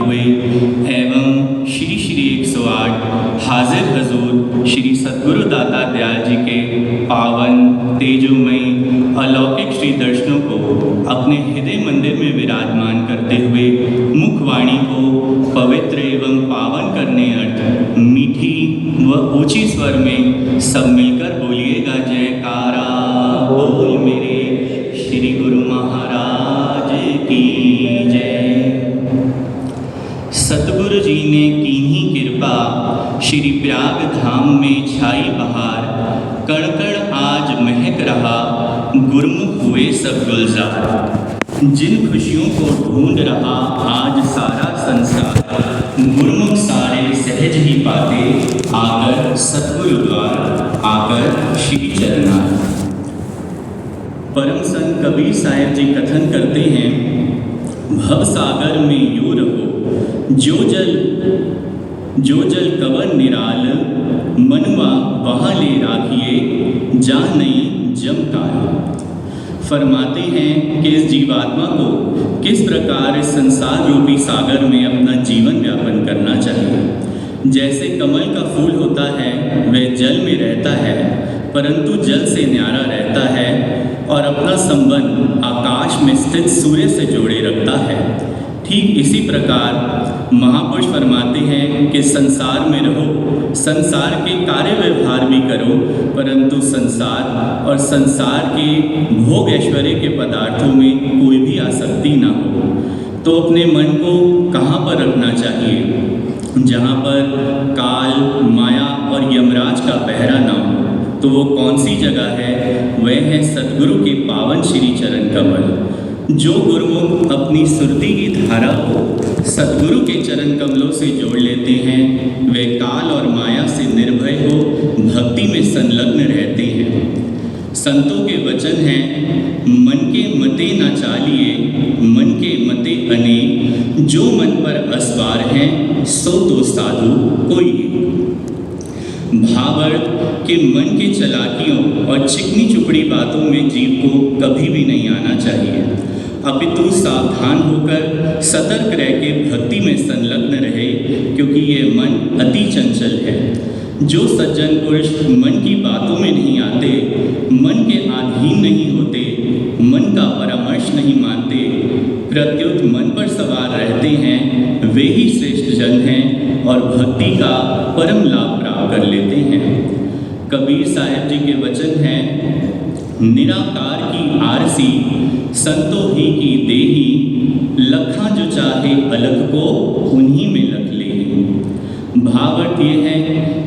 हुए एवं श्री श्री 108 हाजिर हजूर श्री सद्गुरु दाता दयाल जी के पावन तेजोमयी अलौकिक श्री दर्शनों को अपने हृदय मंदिर में विराजमान करते हुए मुखवाणी को पवित्र एवं पावन करने अर्थ मीठी व ऊंची स्वर में सब मिलकर बोलिएगा जयकारा बोल मेरे श्री गुरु महाराज की जय। सतगुरु जी ने कीन्ही कृपा श्री प्रयाग धाम में छाई बहार, कण कण आज महक रहा गुरमुख हुए सब गुलजार। जिन खुशियों को ढूंढ रहा आज सारा संसार, गुरमुख सारे सहज ही पाते आकर सतगुरु द्वार, आकर श्री चरणार। परम संत कबीर साहिब जी कथन करते हैं, भव सागर में यूं रहो जो जल कवन निराल, मनवा वहाँ ले राखिए जा नहीं जम काल। फरमाते हैं कि इस जीवात्मा को किस प्रकार इस संसार रूपी सागर में अपना जीवन व्यापन करना चाहिए। जैसे कमल का फूल होता है वह जल में रहता है परंतु जल से न्यारा रहता है और अपना संबंध आकाश में स्थित सूर्य से जोड़े रखता है। ठीक इसी प्रकार महापुरुष फरमाते हैं कि संसार में रहो, संसार के कार्य व्यवहार भी करो, परंतु संसार और संसार के भोग ऐश्वर्य के पदार्थों में कोई भी आसक्ति ना हो। तो अपने मन को कहाँ पर रखना चाहिए? जहाँ पर काल, माया और यमराज का पहरा ना हो। तो वो कौन सी जगह है? वह है सतगुरु के पावन श्री चरण कमल। जो गुरुमुख अपनी सुरती की धारा को सतगुरु के चरण कमलों से जोड़ लेते हैं, वे काल और माया से निर्भय हो भक्ति में संलग्न रहते हैं। संतों के वचन हैं, मन के मते न चालिए, मन के मते अनेक, जो मन पर असवार हैं सो तो साधु कोई। भावार्थ कि मन की चलाकियों और चिकनी चुपड़ी बातों में जीव को कभी भी नहीं आना चाहिए, अपितु सावधान होकर सतर्क रह के भक्ति में संलग्न रहे, क्योंकि ये मन अति चंचल है। जो सज्जन पुरुष मन की बातों में नहीं आते, मन के अधीन नहीं होते, मन का परामर्श नहीं मानते, प्रत्युत मन पर सवार रहते हैं, वे ही श्रेष्ठ जन हैं और भक्ति का परम लाभ प्राप्त कर लेते हैं। कबीर साहिब जी के वचन हैं, निराकार की आरसी संतो ही की देही, लखा जो चाहे अलग को उन्हीं में लख ले। भावार्थ ये है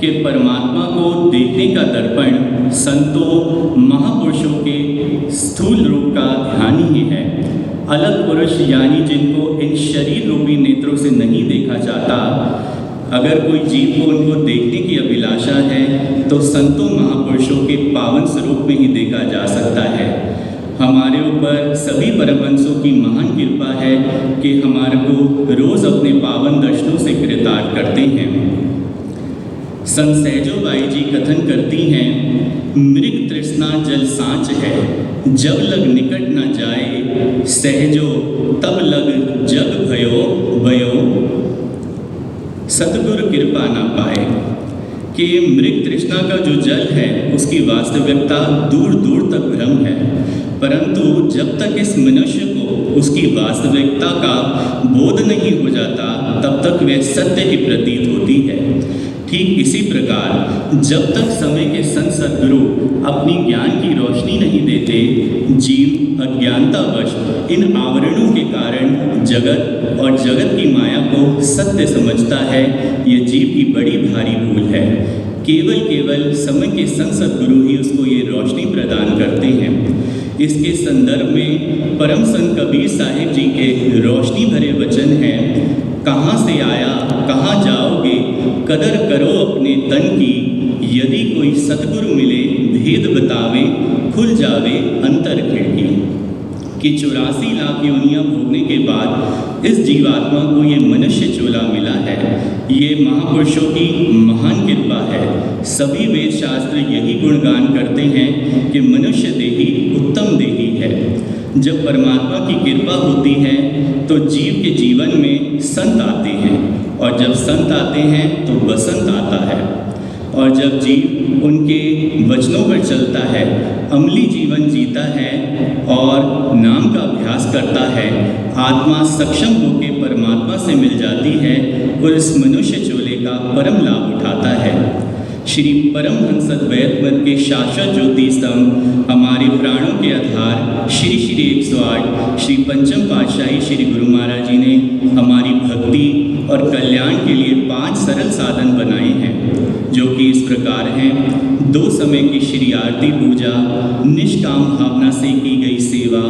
कि परमात्मा को देखने का दर्पण संतों महापुरुषों के स्थूल रूप का ध्यान ही है। अलग पुरुष यानी जिनको इन शरीर रूपी नेत्रों से नहीं देखा जाता, अगर कोई जीव को उनको देखने की अभिलाषा है तो संतों महापुरुषों के पावन स्वरूप में ही देखा जा सकता है। हमारे ऊपर सभी परमहंसों की महान कृपा है कि हमारे को रोज अपने पावन दर्शनों से कृतार्थ करते हैं। संत सहजो बाई जी कथन करती हैं, मृग तृष्णा जल सांच है, जब लग निकट न जाए, सहजो तब लग जग भयो सतगुरु कृपा ना पाए। कि मृग तृष्णा का जो जल है उसकी वास्तविकता दूर दूर तक भ्रम है, परंतु जब तक इस मनुष्य को उसकी वास्तविकता का बोध नहीं हो जाता तब तक वह सत्य ही प्रतीत होती है। ठीक इसी प्रकार जब तक समय के संत सद्गुरु अपनी ज्ञान की रोशनी नहीं देते, जीव अज्ञानतावश इन आवरणों के कारण जगत और जगत की माया को सत्य समझता है। यह जीव की बड़ी भारी भूल है। केवल समय के संत सद्गुरु ही उसको ये रोशनी प्रदान करते हैं। इसके संदर्भ में परम संत कबीर साहिब जी के रोशनी भरे वचन हैं, कहाँ से आया कहाँ जाओगे, कदर करो अपने तन की, यदि कोई सतगुरु मिले भेद बतावे, खुल जावे अंतर खिड़की। कि 84 लाख योनियाँ भोगने के बाद इस जीवात्मा को ये मनुष्य चोला मिला है। ये महापुरुषों की महान कृपा है। सभी वेद शास्त्र यही गुणगान करते हैं कि मनुष्य देही उत्तम देही है। जब परमात्मा की कृपा होती है तो जीव के जीवन में संत आते और जब संत आते हैं तो बसंत आता है। और जब जीव उनके वचनों पर चलता है, अमली जीवन जीता है और नाम का अभ्यास करता है, आत्मा सक्षम होकर परमात्मा से मिल जाती है और इस मनुष्य चोले का परम लाभ उठाता है। श्री परमहंस अद्वैत मत के शाश्वत ज्योति स्तंभ, हमारे प्राणों के आधार श्री श्री 108 श्री पंचम पातशाही श्री गुरु महाराज जी ने हमारी भक्ति और कल्याण के लिए 5 सरल साधन बनाए हैं, जो कि इस प्रकार हैं। 2 समय की श्री आरती पूजा, निष्काम भावना से की गई सेवा,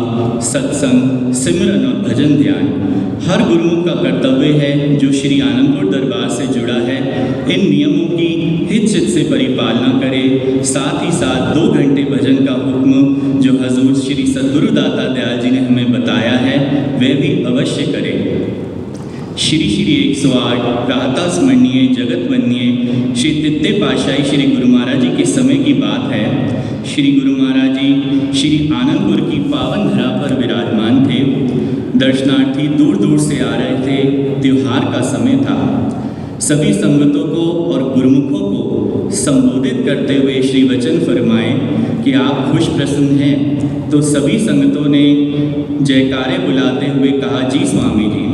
सत्संग, सिमरन और भजन ध्यान हर गुरुमुख का कर्तव्य है जो श्री आनंदपुर दरबार से जुड़ा है। इन नियमों की हित चित से परिपालना करे। साथ ही साथ 2 घंटे भजन का हुक्म जो हजूर श्री सद्गुरु दाता दयाल जी ने हमें बताया है, वह भी अवश्य करें। श्री श्री 108 प्रातः स्मरणीय जगत वंदनीय श्री तृतीय पातशाही श्री गुरु महाराज जी के समय की बात है। श्री गुरु महाराज जी श्री आनंदपुर की पावन धरा पर विराजमान थे। दर्शनार्थी दूर दूर से आ रहे थे। त्योहार का समय था। सभी संगतों को और गुरुमुखों को संबोधित करते हुए श्री वचन फरमाए कि आप खुश प्रसन्न हैं। तो सभी संगतों ने जयकारे बुलाते हुए कहा, जी स्वामी जी।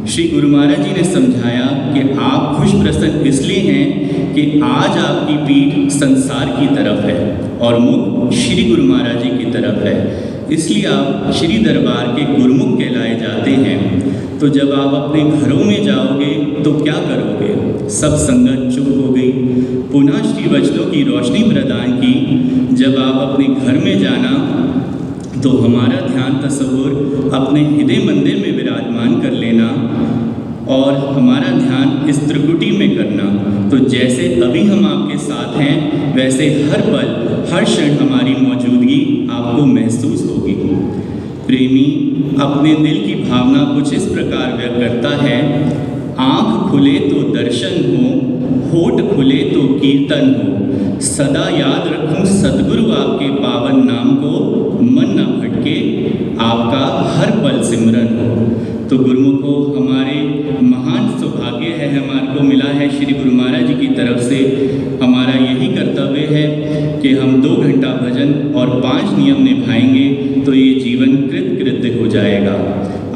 श्री गुरु महाराज जी ने समझाया कि आप खुश प्रसन्न इसलिए हैं कि आज आपकी पीठ संसार की तरफ है और मुख श्री गुरु महाराज जी की तरफ है, इसलिए आप श्री दरबार के गुरुमुख कहलाए जाते हैं। तो जब आप अपने घरों में जाओगे तो क्या करोगे? सब संगत चुप हो गई। पुनः श्री वचनों की रोशनी प्रदान की। जब आप अपने घर में जाना तो हमारा ध्यान तस्वुर अपने हृदय मंदिर में विराजमान कर लेना और हमारा ध्यान इस त्रिकुटी में करना। तो जैसे अभी हम आपके साथ हैं, वैसे हर पल हर क्षण हमारी मौजूदगी आपको महसूस होगी। प्रेमी अपने दिल की भावना कुछ इस प्रकार व्यक्त करता है, आँख खुले तो दर्शन हो, होठ खुले तो कीर्तन हो, सदा याद रखूं सद्गुरु आपके पावन नाम को, मन न भटके आपका हर पल सिमरन हो। तो गुरुमुखों, हमारे महान सौभाग्य है, हमारे को मिला है श्री गुरु महाराज जी की तरफ से। हमारा यही कर्तव्य है कि हम 2 घंटा भजन और 5 नियम निभाएंगे तो ये जीवन कृतकृत्य हो जाएगा।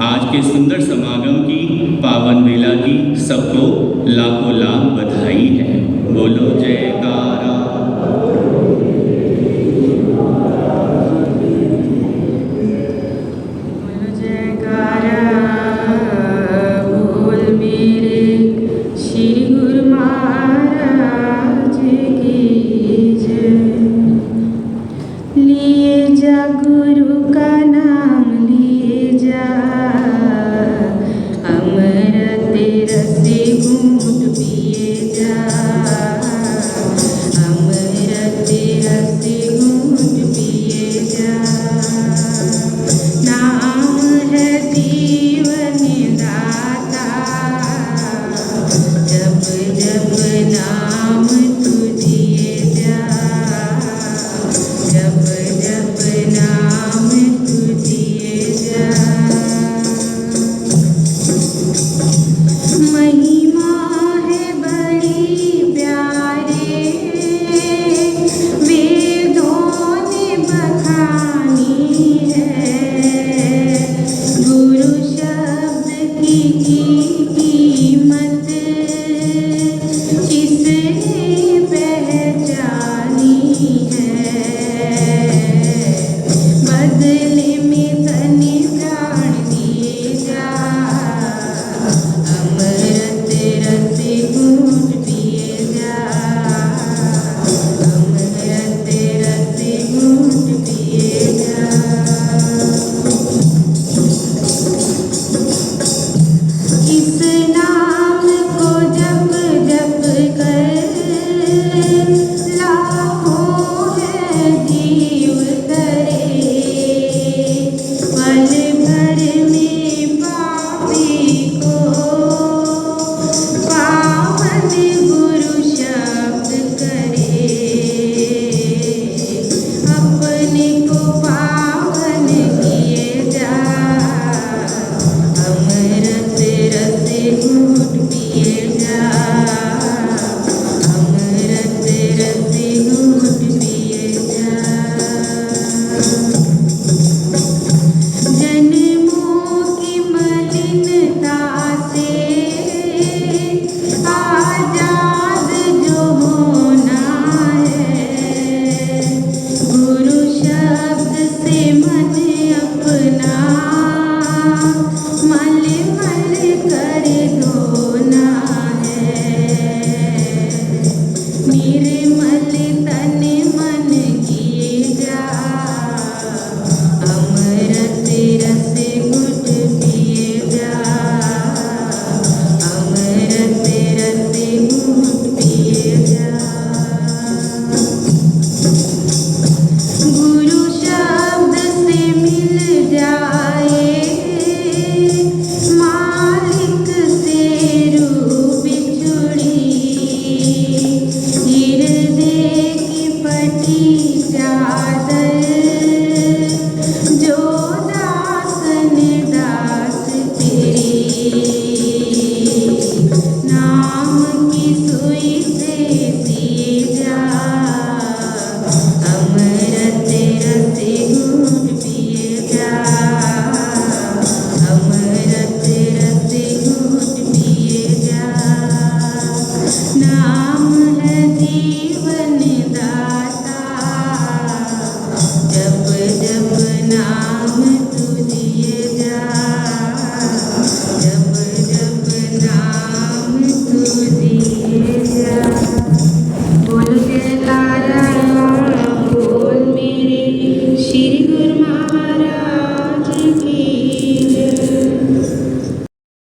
आज के सुंदर समागम की पावन वेला की सबको लाखों लाख बधाई है। बोलो जयकारा। किसने